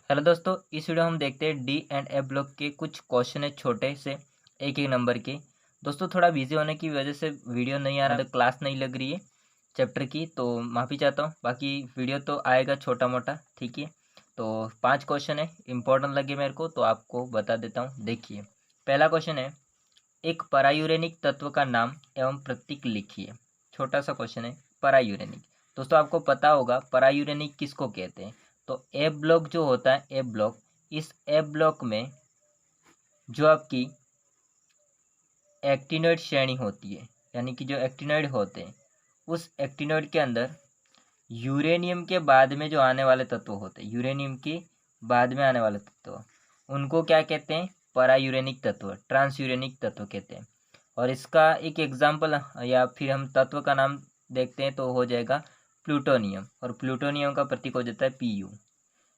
Hello दोस्तों, इस video में हम देखते हैं डी एंड ए ब्लॉक के कुछ क्वेश्चन है छोटे से एक एक नंबर के। दोस्तों थोड़ा बिजी होने की वजह से वीडियो नहीं आ रहा, मतलब क्लास नहीं लग रही है चैप्टर की, तो माफ़ी चाहता हूँ। बाकी वीडियो तो आएगा छोटा मोटा, ठीक है। तो 5 क्वेश्चन है, इंपॉर्टेंट लगे मेरे को तो आपको बता देता हूँ। देखिए पहला क्वेश्चन है, एक परायूरेनिक तत्व का नाम एवं प्रतीक लिखिए। छोटा सा क्वेश्चन है, परायूरेनिक। दोस्तों आपको पता होगा परायूरेनिक किसको कहते हैं। तो ए ब्लॉक जो होता है, ए ब्लॉक, इस ए ब्लॉक में जो आपकी एक्टिनोइड श्रेणी होती है, यानी कि जो एक्टिनोइड होते हैं, उस एक्टिनोइड के अंदर यूरेनियम के बाद में जो आने वाले तत्व होते हैं, यूरेनियम के बाद में आने वाले तत्व, उनको क्या कहते हैं? परायूरेनिक तत्व, ट्रांसयूरेनिक तत्व कहते हैं। और इसका एक एग्जाम्पल या फिर हम तत्व का नाम देखते हैं तो हो जाएगा प्लूटोनियम, और प्लूटोनियम का प्रतीक हो जाता है Pu।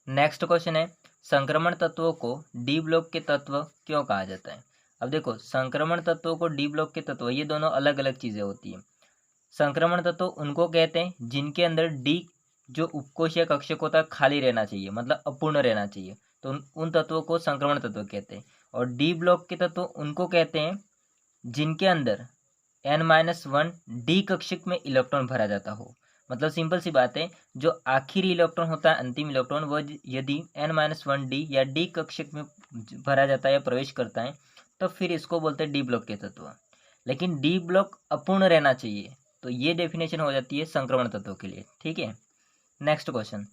नेक्स्ट क्वेश्चन है, संक्रमण तत्वों को डी ब्लॉक के तत्व क्यों कहा जाता है? अब देखो, संक्रमण तत्वों को डी ब्लॉक के तत्व, ये दोनों अलग अलग चीज़ें होती हैं। संक्रमण तत्व उनको कहते हैं जिनके अंदर डी जो उपकोशीय कक्षक होता है खाली रहना चाहिए, मतलब अपूर्ण रहना चाहिए, तो उन तत्वों को संक्रमण तत्व कहते हैं। और डी ब्लॉक के तत्व उनको कहते हैं जिनके अंदर n-1 डी कक्षक में इलेक्ट्रॉन भरा जाता हो। मतलब सिंपल सी बात है, जो आखिरी इलेक्ट्रॉन होता है, अंतिम इलेक्ट्रॉन, वह यदि n-1 डी या डी कक्षक में भरा जाता है या प्रवेश करता है, तो फिर इसको बोलते हैं डी ब्लॉक के तत्व। लेकिन डी ब्लॉक अपूर्ण रहना चाहिए, तो ये डेफिनेशन हो जाती है संक्रमण तत्व के लिए, ठीक है। नेक्स्ट क्वेश्चन,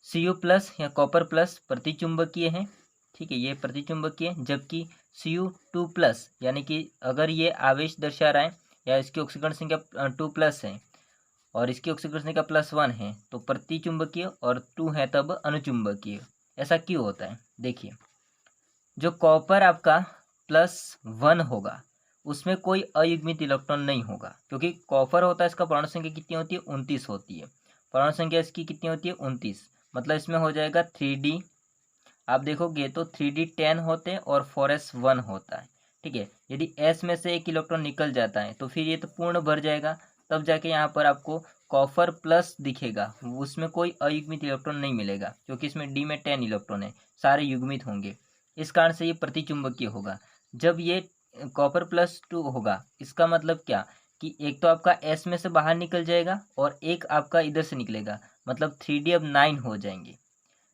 Cu+ या कॉपर प्लस प्रतिचुंबकीय है, ठीक है, ये प्रतिचुंबकीय, जबकि Cu2+ यानी कि अगर ये आवेश दर्शा रहा है या इसकी ऑक्सीकरण संख्या 2+ है और इसकी ऑक्सीकरण संख्या +1 है, तो प्रतिचुंबकीय, और 2 है तब अनुचुंबकीय। ऐसा क्यों होता है? देखिए, जो कॉपर आपका +1 होगा उसमें कोई अयुग्मित इलेक्ट्रॉन नहीं होगा, क्योंकि कॉपर होता है, इसका परमाणु संख्या कितनी होती है? 29 होती है। परमाणु संख्या इसकी कितनी होती है? 29। मतलब इसमें हो जाएगा 3D। आप देखोगे तो 3D10 होते हैं और 4s1 होता है, ठीक है। यदि s में से एक इलेक्ट्रॉन निकल जाता है तो फिर ये तो पूर्ण भर जाएगा, तब जाके यहाँ पर आपको कॉपर प्लस दिखेगा, उसमें कोई अयुग्मित इलेक्ट्रॉन नहीं मिलेगा, क्योंकि इसमें D में 10 इलेक्ट्रॉन है, सारे युग्मित होंगे। इस कारण से ये प्रतिचुंबकीय होगा। जब ये कॉपर +2 होगा, इसका मतलब क्या कि एक तो आपका S में से बाहर निकल जाएगा और एक आपका इधर से निकलेगा, मतलब 3D अब 9 हो जाएंगे।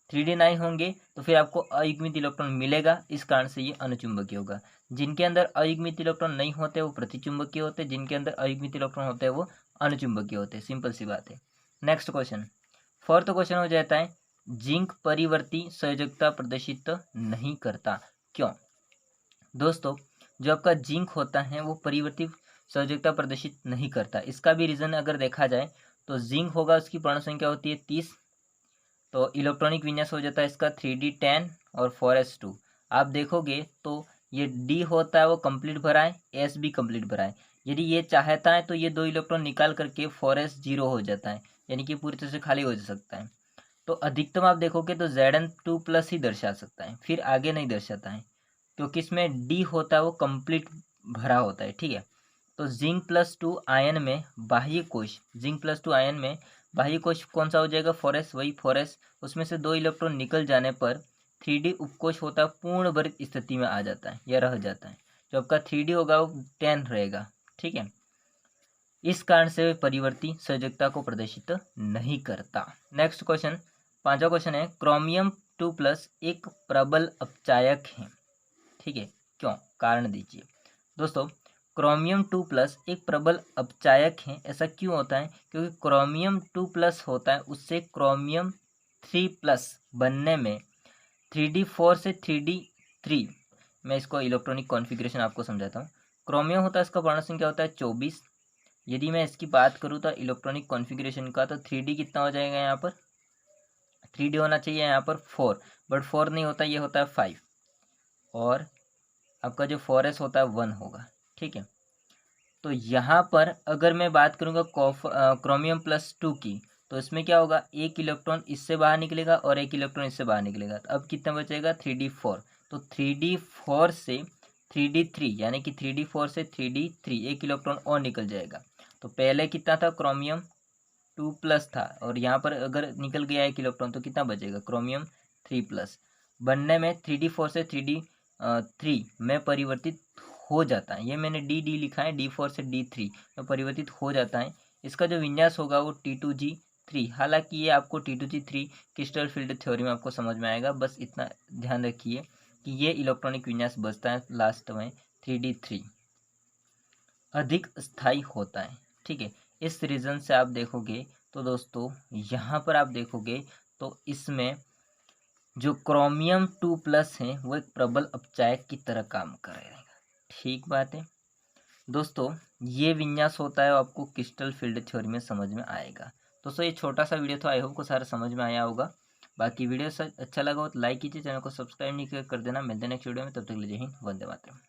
3D 9 होंगे तो फिर आपको अयुग्मित इलेक्ट्रॉन मिलेगा, इस कारण से ये अनुचुंबकीय होगा। जिनके अंदर अयुग्मित इलेक्ट्रॉन नहीं होते वो प्रतिचुंबकीय होते, जिनके अंदर अयुग्मित इलेक्ट्रॉन होते हैं वो अनुचुंबकीय होते हैं। सिंपल सी बात है। नेक्स्ट क्वेश्चन, फोर्थ क्वेश्चन हो जाता है, जिंक परिवर्ती संयोजकता प्रदर्शित नहीं करता, क्यों? दोस्तों जो आपका जिंक होता है वो परिवर्ती संयोजकता प्रदर्शित नहीं करता। इसका भी रीज़न अगर देखा जाए तो जिंक होगा, उसकी परमाणु संख्या होती है 30, तो इलेक्ट्रॉनिक विन्यास हो जाता है इसका 3D10 और 4s2। आप देखोगे तो ये D होता है वो कंप्लीट भरा है, S भी कंप्लीट भरा है। यदि ये चाहता है तो ये 2 इलेक्ट्रॉन निकाल करके 4s0 हो जाता है, यानी कि पूरी तरह से खाली हो सकता है। तो अधिकतम आप देखोगे तो Zn2+ ही दर्शा सकता है, फिर आगे नहीं दर्शाता है, क्योंकि इसमें D होता है वो कंप्लीट भरा होता है, ठीक है। तो Zn+2 आयन में बाह्य कोश, Zn+2 आयन में बाह्य कोश कौन सा हो जाएगा? 4s, वही 4s। उसमें से 2 इलेक्ट्रॉन निकल जाने पर 3D उपकोश होता है पूर्ण वर्ग स्थिति में आ जाता है या रह जाता है। जो आपका 3D होगा वो 10 रहेगा, ठीक है। इस कारण से परिवर्ती संयोजकता को प्रदर्शित नहीं करता। नेक्स्ट क्वेश्चन, पांचवा क्वेश्चन है, क्रोमियम 2+ एक प्रबल अपचायक है, ठीक है, क्यों? कारण दीजिए। दोस्तों क्रोमियम 2+ एक प्रबल अपचायक है, ऐसा क्यों होता है? क्योंकि क्रोमियम 2+ होता है, उससे क्रोमियम 3+ बनने में 3D4 से 3D3, मैं इसको इलेक्ट्रॉनिक कॉन्फ़िगरेशन आपको समझाता हूँ। क्रोमियम होता है, इसका परमाणु संख्या होता है 24। यदि मैं इसकी बात करूँ तो इलेक्ट्रॉनिक कॉन्फ़िगरेशन का, तो 3D कितना हो जाएगा? यहाँ पर 3D होना चाहिए, यहाँ पर 4, बट 4 नहीं होता, ये होता है 5, और आपका जो 4s होता है 1 होगा, ठीक है। तो यहाँ पर अगर मैं बात करूँगा क्रोमियम+2 की, तो इसमें क्या होगा? एक इलेक्ट्रॉन इससे बाहर निकलेगा और एक इलेक्ट्रॉन इससे बाहर निकलेगा, तो अब कितना बचेगा? 3D4। तो 3D4 से 3D3, यानी कि 3D4 से 3D3 एक इलेक्ट्रॉन और निकल जाएगा। तो पहले कितना था? क्रोमियम 2+ था, और यहाँ पर अगर निकल गया एक इलेक्ट्रॉन तो कितना बचेगा? क्रोमियम 3+ बनने में 3D4 से 3D3 में परिवर्तित हो जाता है। ये मैंने डी लिखा है, D4 से D3 में परिवर्तित हो जाता है। इसका जो विन्यास होगा वो T2G3। हालांकि ये आपको T2G3 क्रिस्टल फील्ड थ्योरी में आपको समझ में आएगा, बस इतना ध्यान रखिए कि ये इलेक्ट्रॉनिक विन्यास बचता है लास्ट में 3D3 अधिक स्थायी होता है। ठीक है, इस रीज़न से आप देखोगे तो दोस्तों यहाँ पर आप देखोगे तो इसमें जो क्रोमियम 2+ है वो एक प्रबल अपचायक की तरह काम करेगा। ठीक बात है दोस्तों, ये विन्यास होता है आपको क्रिस्टल फील्ड थ्योरी में समझ में आएगा। दोस्तों ये छोटा सा वीडियो था, आई होप को सारा समझ में आया होगा। बाकी वीडियो अच्छा लगा हो तो लाइक कीजिए, चैनल को सब्सक्राइब नहीं कर देना। मिलते हैं नेक्स्ट वीडियो में, तब तक के लिए जय हिंद, वंदे मातरम।